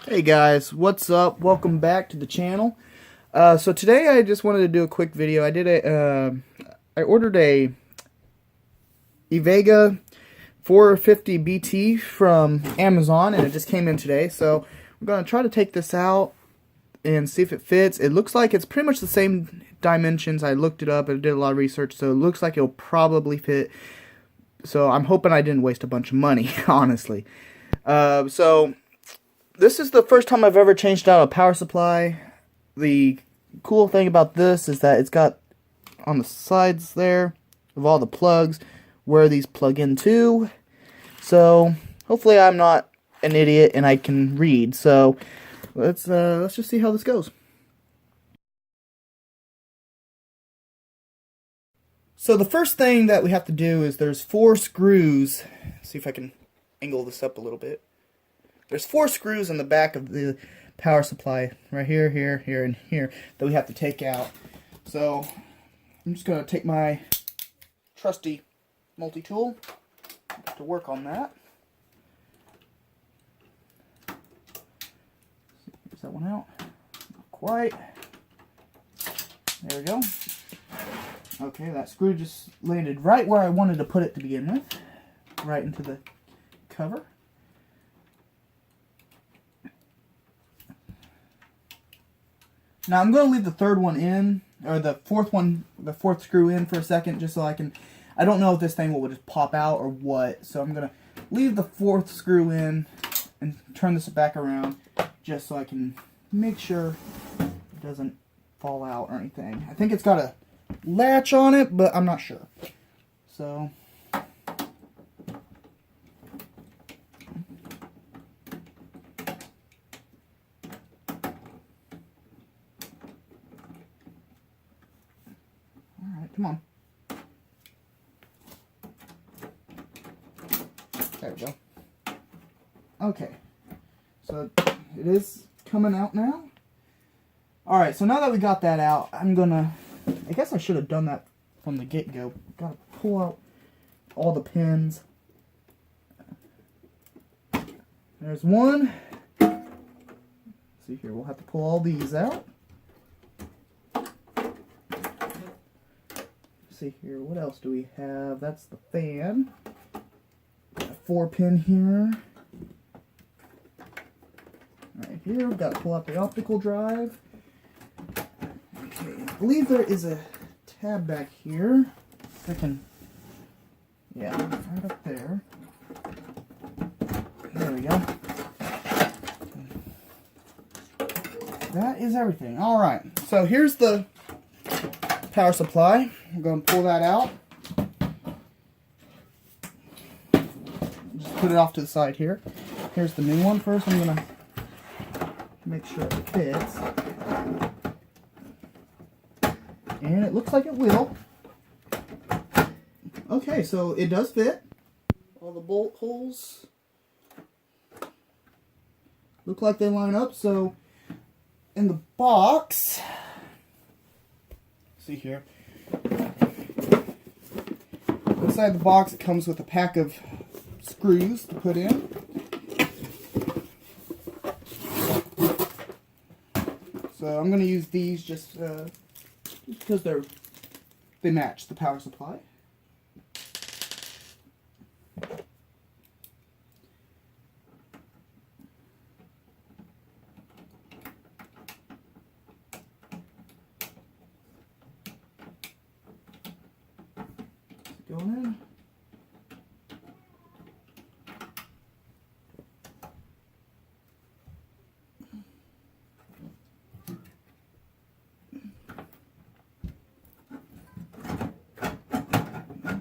Hey guys, what's up? Welcome back to the channel. So today I just wanted to do a quick video. I ordered a EVGA 450 BT from Amazon, and it just came in today. So I'm gonna try to take this out and see if it fits. It looks like it's pretty much the same dimensions. I looked it up and did a lot of research, so it looks like it'll probably fit. So I'm hoping I didn't waste a bunch of money, honestly. So this is the first time I've ever changed out a power supply. The cool thing about this is that it's got on the sides there of all the plugs where these plug into. So hopefully I'm not an idiot and I can read. So let's just see how this goes. So the first thing that we have to do is there's 4 screws. See if I can angle this up a little bit. There's 4 screws in the back of the power supply, right here, here, here, and here, that we have to take out. So I'm just going to take my trusty multi-tool to work on that. Get that one out. Not quite. There we go. Okay, that screw just landed right where I wanted to put it to begin with. Right into the cover. Now I'm going to leave the third one in, or the fourth screw in for a second, just so I don't know if this thing will just pop out or what, so I'm going to leave the 4th screw in and turn this back around, just so I can make sure it doesn't fall out or anything. I think it's got a latch on it, but I'm not sure. So come on. There we go. Okay. So it is coming out now. Alright, so now that we got that out, I guess I should have done that from the get-go. Gotta pull out all the pins. There's one. Let's see here, we'll have to pull all these out. See here, what else do we have? That's the fan. Got a 4-pin here. Right here, we've got to pull out the optical drive. Okay, I believe there is a tab back here. Yeah, right up there. There we go. That is everything. Alright, so here's the power supply. I'm going to pull that out. Just put it off to the side here. Here's the new one first. I'm going to make sure it fits. And it looks like it will. Okay, so it does fit. All the bolt holes look like they line up. So in the box, see here, inside the box it comes with a pack of screws to put in. So I'm going to use these just because they match the power supply. Going in.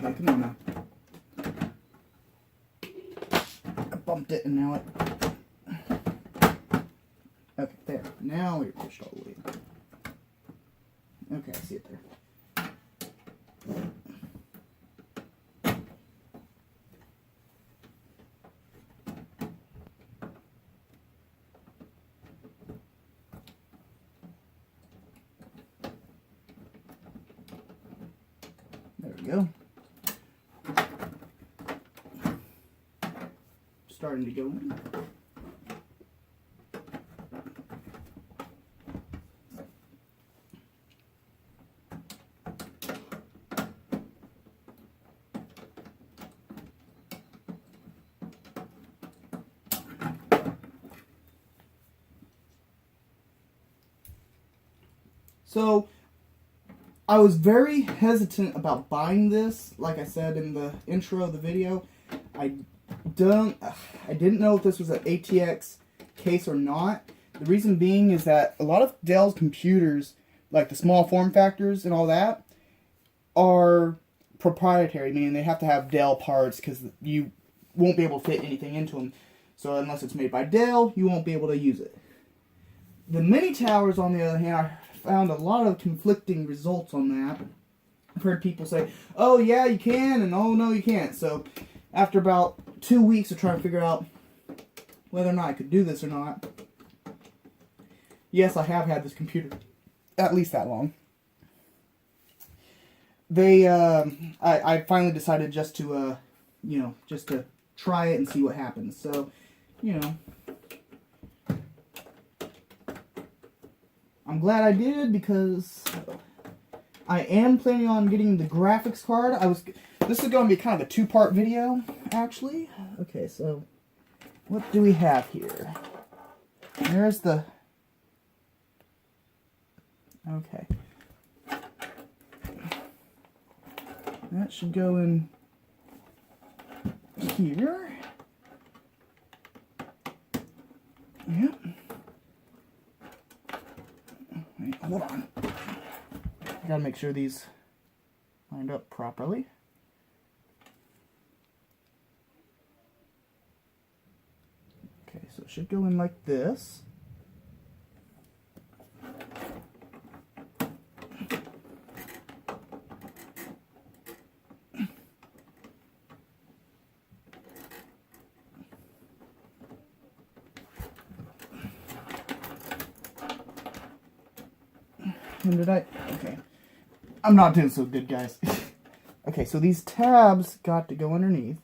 Okay, come on now. I bumped it and now it... Okay, there. Now we're pushed all the way in. Okay, I see it there. There we go. Starting to go in. So I was very hesitant about buying this. Like I said in the intro of the video, I didn't know if this was an ATX case or not. The reason being is that a lot of Dell's computers, like the small form factors and all that, are proprietary, meaning they have to have Dell parts because you won't be able to fit anything into them. So unless it's made by Dell, you won't be able to use it. The mini towers, on the other hand, I found a lot of conflicting results on that. I've heard people say, oh yeah, you can, and oh no, you can't. So after about 2 weeks of trying to figure out whether or not I could do this or not, yes, I have had this computer at least that long. I finally decided just to, just to try it and see what happens. So, I'm glad I did because I am planning on getting the graphics card. This is going to be kind of a two-part video, actually. Okay, so what do we have here? There's the... Okay. That should go in here. Yep. Wait, hold on. I gotta make sure these lined up properly. Okay, so it should go in like this. And did I? Okay. I'm not doing so good, guys. Okay, so these tabs got to go underneath,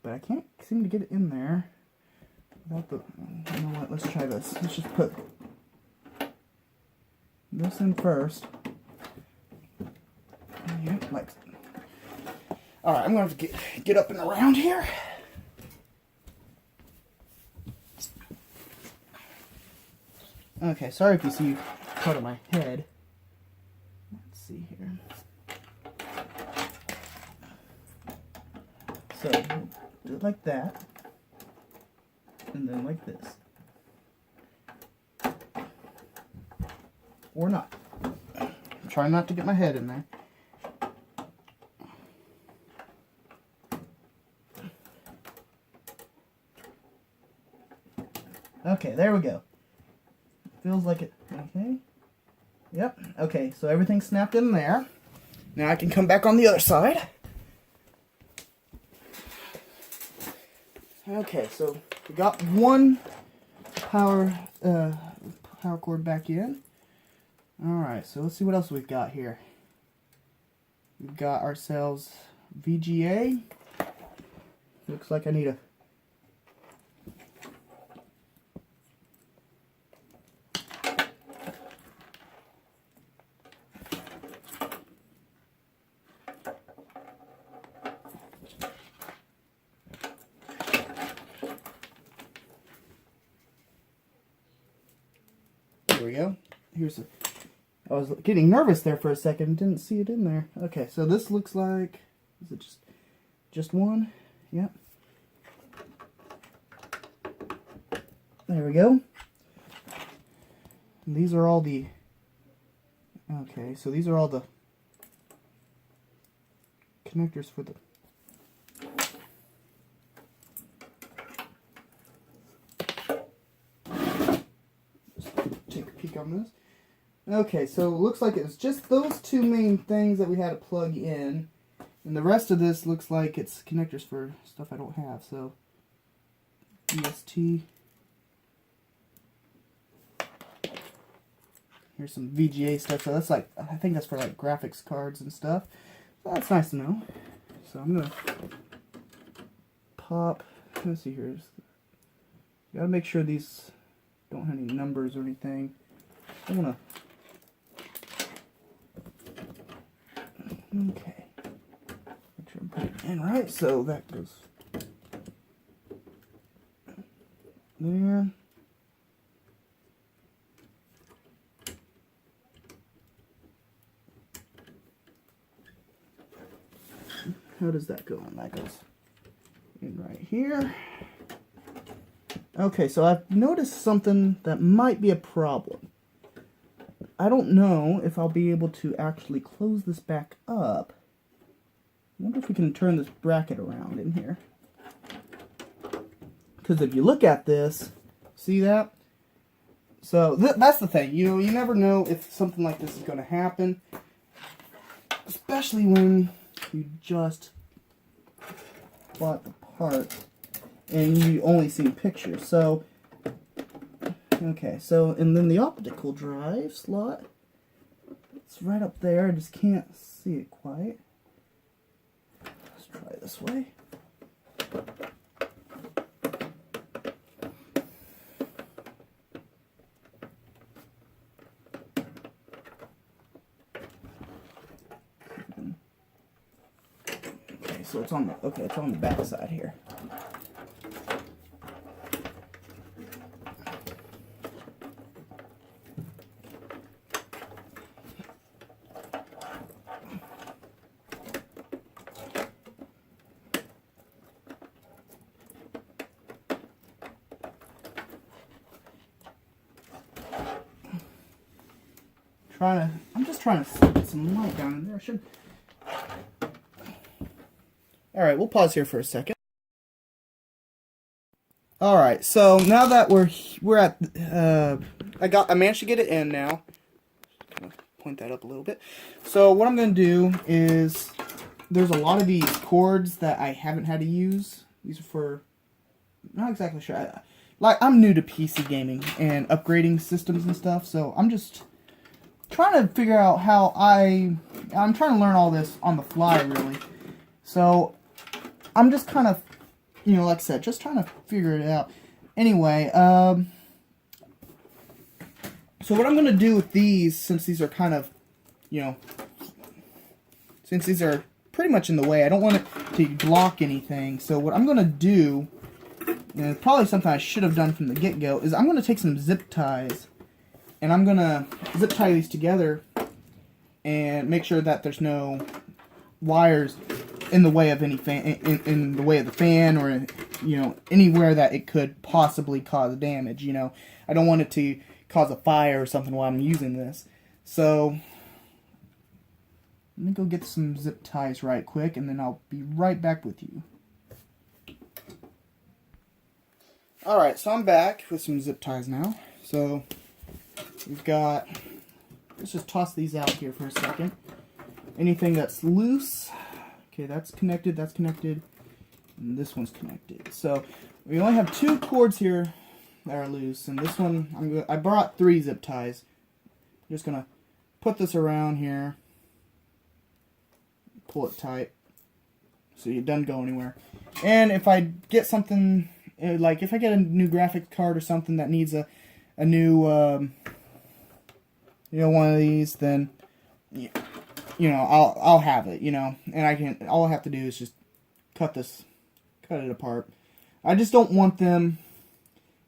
but I can't seem to get it in there without the... You know what? Let's try this. Let's just put this in first. Yep, like... Alright, I'm going to have to get up and around here. Okay, sorry if you see part of my head. Let's see here. So, do it like that. And then like this. Or not. I'm trying not to get my head in there. Okay, there we go. Feels like it. Okay. Yep. Okay, so everything's snapped in there. Now I can come back on the other side. Okay, so we got one power cord back in. Alright, so let's see what else we've got here. We've got ourselves VGA. Looks like I need a... There we go. Here's a... I was getting nervous there for a second. Didn't see it in there. Okay, so this looks like... Is it just one? Yep. There we go. And these are all the... Okay, so these are all the connectors for the... Take a peek on this. Okay, so it looks like it's just those two main things that we had to plug in. And the rest of this looks like it's connectors for stuff I don't have. So, EST. Here's some VGA stuff. So that's like, I think that's for like graphics cards and stuff. So that's nice to know. So I'm going to pop, let's see here. Gotta make sure these don't have any numbers or anything. I want to... Okay. Make sure I'm putting it in right, so that goes there. how does that go in? That goes in right here. Okay, so I've noticed something that might be a problem. I don't know if I'll be able to actually close this back up. I wonder if we can turn this bracket around in here. Because if you look at this, see that? So that's the thing. You know, you never know if something like this is going to happen. Especially when you just bought the part and you only see pictures. So, okay, so, and then the optical drive slot, it's right up there. I just can't see it quite. Let's try it this way. Okay, so it's on the, okay, it's on the back side here. I'm just trying to get some light down in there. I should. Alright, we'll pause here for a second. Alright, so now that we're at, I managed to get it in now. Kind of point that up a little bit. So what I'm going to do is, there's a lot of these cords that I haven't had to use. These are for, not exactly sure. I'm new to PC gaming and upgrading systems and stuff, so I'm just trying to figure out how I'm trying to learn all this on the fly, really. So I'm just kind of, you know, like I said, just trying to figure it out. Anyway, so what I'm going to do with these, since these are kind of, you know, since these are pretty much in the way, I don't want it to block anything. So what I'm going to do, and it's probably something I should have done from the get-go, is I'm going to take some zip ties, and I'm going to zip tie these together and make sure that there's no wires in the way of any fan, in the way of the fan, or, you know, anywhere that it could possibly cause damage. You know, I don't want it to cause a fire or something while I'm using this. So let me go get some zip ties right quick, and then I'll be right back with you. Alright, so I'm back with some zip ties now. So we've got, let's just toss these out here for a second. Anything that's loose, okay, that's connected, and this one's connected. So we only have 2 cords here that are loose, and this one, I brought 3 zip ties. I'm just going to put this around here, pull it tight, so it doesn't go anywhere. And if I get something, like if I get a new graphics card or something that needs a new, you know, one of these, then, you know, I'll have it, you know, and all I have to do is just cut it apart. I just don't want them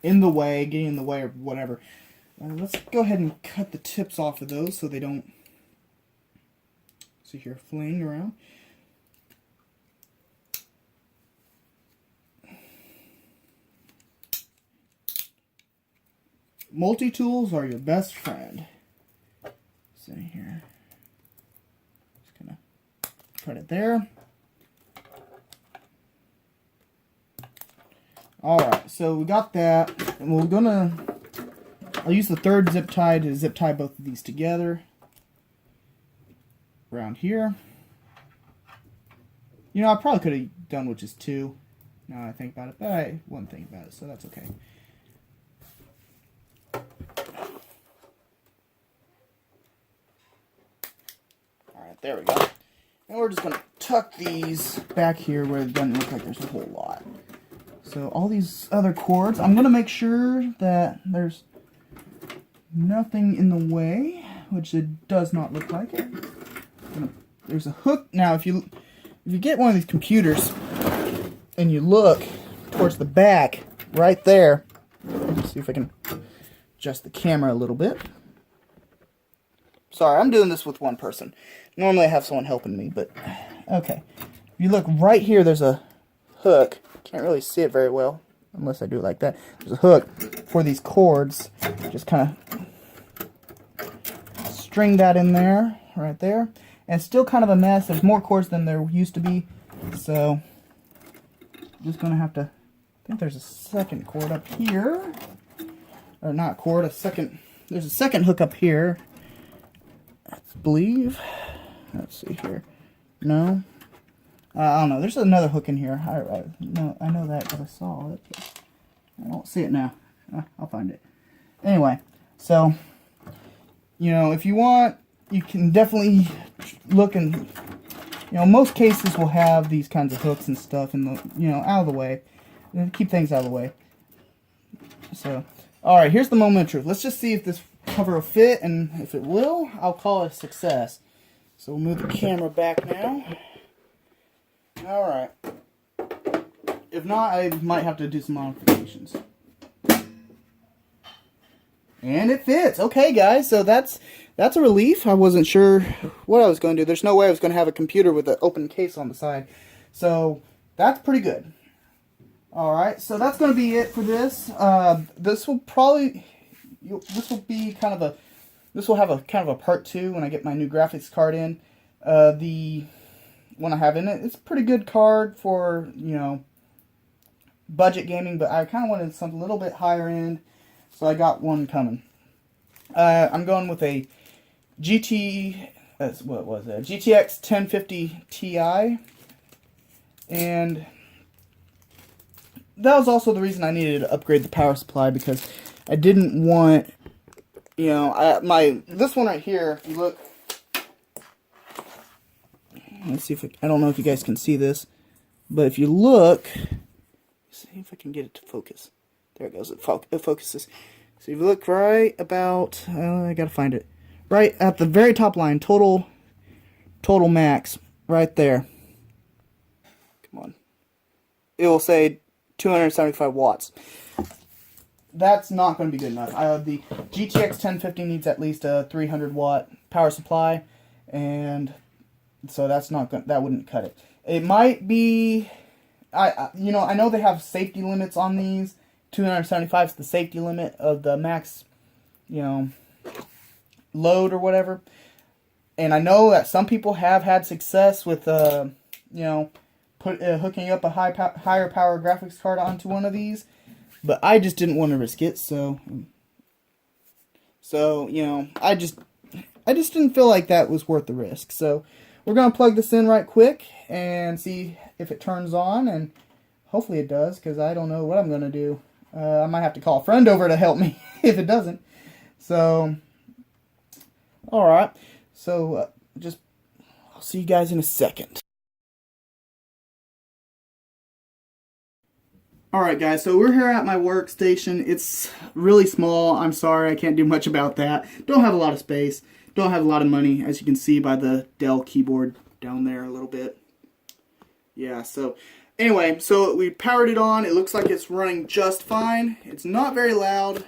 in the way, getting in the way or whatever. Let's go ahead and cut the tips off of those so they don't, see here, fling around. Multi-tools are your best friend. So here, just gonna put it there. Alright, so we got that, and I'll use the 3rd zip tie to zip tie both of these together. Around here. You know, I probably could have done with just 2, now that I think about it, but I wasn't thinking about it, so that's okay. Alright, there we go. And we're just going to tuck these back here where it doesn't look like there's a whole lot. So all these other cords, I'm going to make sure that there's nothing in the way, which it does not look like it. There's a hook. Now, if you get one of these computers and you look towards the back, right there, let's see if I can adjust the camera a little bit. Sorry, I'm doing this with one person. Normally I have someone helping me, but okay. if you look right here, there's a hook. Can't really see it very well unless I do it like that. There's a hook for these cords. Just kind of string that in there, right there. And it's still kind of a mess. There's more cords than there used to be. So, just going to have to, I think there's a second cord up here. Or not cord, there's a second hook up here. I believe. Let's see here. No. I don't know. There's another hook in here. No, I know that because I saw it. But I don't see it now. I'll find it. Anyway, so, you know, if you want, you can definitely look and, you know, most cases will have these kinds of hooks and stuff in the, you know, out of the way. Keep things out of the way. So, alright, here's the moment of truth. Let's just see if this cover will fit, and if it will, I'll call it a success. So we'll move the camera back now. Alright. If not, I might have to do some modifications. And it fits. Okay, guys, so that's a relief. I wasn't sure what I was going to do. There's no way I was going to have a computer with an open case on the side. So that's pretty good. Alright, so that's going to be it for this. This will have a kind of a part 2 when I get my new graphics card in. The one I have in it, it's a pretty good card for, you know, budget gaming, but I kind of wanted something a little bit higher end, so I got one coming. I'm going with a GTX 1050 Ti, and that was also the reason I needed to upgrade the power supply, because I didn't want, you know, this one right here, if you look, let's see if I don't know if you guys can see this, but if you look, see if I can get it to focus. There it goes. It focuses. So if you look right about, I gotta find it, right at the very top line, total max, right there. Come on. It will say 275 watts. That's not going to be good enough. The GTX 1050 needs at least a 300 watt power supply, and so that wouldn't cut it. It might be, I know they have safety limits on these. 275 is the safety limit of the max, you know, load or whatever. And I know that some people have had success with, you know, hooking up a higher power graphics card onto one of these, but I just didn't want to risk it. So you know, I just didn't feel like that was worth the risk. So we're gonna plug this in right quick and see if it turns on, and hopefully it does, because I don't know what I'm gonna do. I might have to call a friend over to help me if it doesn't. So, alright. So, I'll see you guys in a second. Alright guys, so we're here at my workstation. It's really small. I'm sorry, I can't do much about that. Don't have a lot of space. Don't have a lot of money, as you can see by the Dell keyboard down there a little bit. Yeah, so anyway, so we powered it on. It looks like it's running just fine. It's not very loud,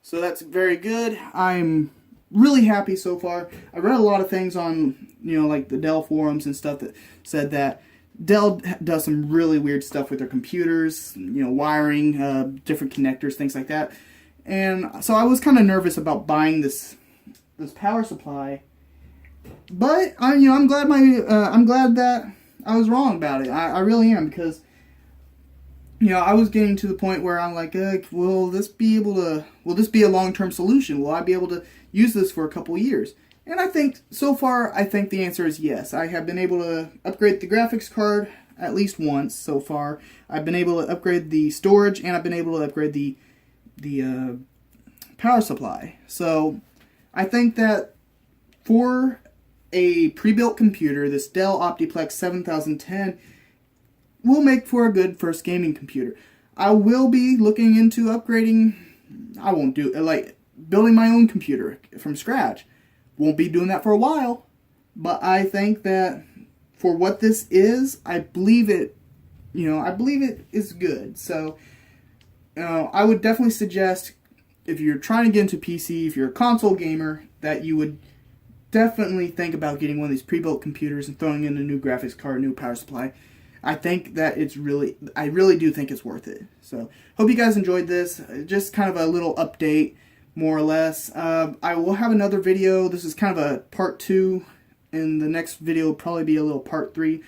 so that's very good. I'm really happy so far. I read a lot of things on, you know, like the Dell forums and stuff that said that Dell does some really weird stuff with their computers, you know, wiring, different connectors, things like that. And so I was kind of nervous about buying this power supply, but I'm glad that I was wrong about it. I really am, because, you know, I was getting to the point where I'm like, will this be a long-term solution? Will I be able to use this for a couple years? And I think, so far, the answer is yes. I have been able to upgrade the graphics card at least once so far. I've been able to upgrade the storage, and I've been able to upgrade the power supply. So I think that for a pre-built computer, this Dell Optiplex 7010 will make for a good first gaming computer. I will be looking into upgrading. I won't do like building my own computer from scratch. Won't be doing that for a while, but I think that for what this is, I believe it is good. So I would definitely suggest, if you're trying to get into PC, if you're a console gamer, that you would definitely think about getting one of these pre-built computers and throwing in a new graphics card, new power supply. I think that I really do think it's worth it. So, hope you guys enjoyed this. Just kind of a little update, more or less. I will have another video. This is kind of a part 2, and the next video will probably be a little part 3.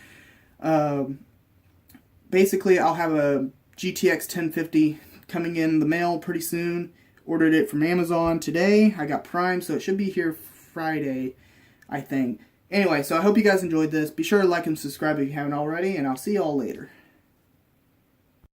Basically, I'll have a GTX 1050 coming in the mail pretty soon. Ordered it from Amazon today. I got Prime, so it should be here Friday, I think. Anyway, so I hope you guys enjoyed this. Be sure to like and subscribe if you haven't already, and I'll see y'all later.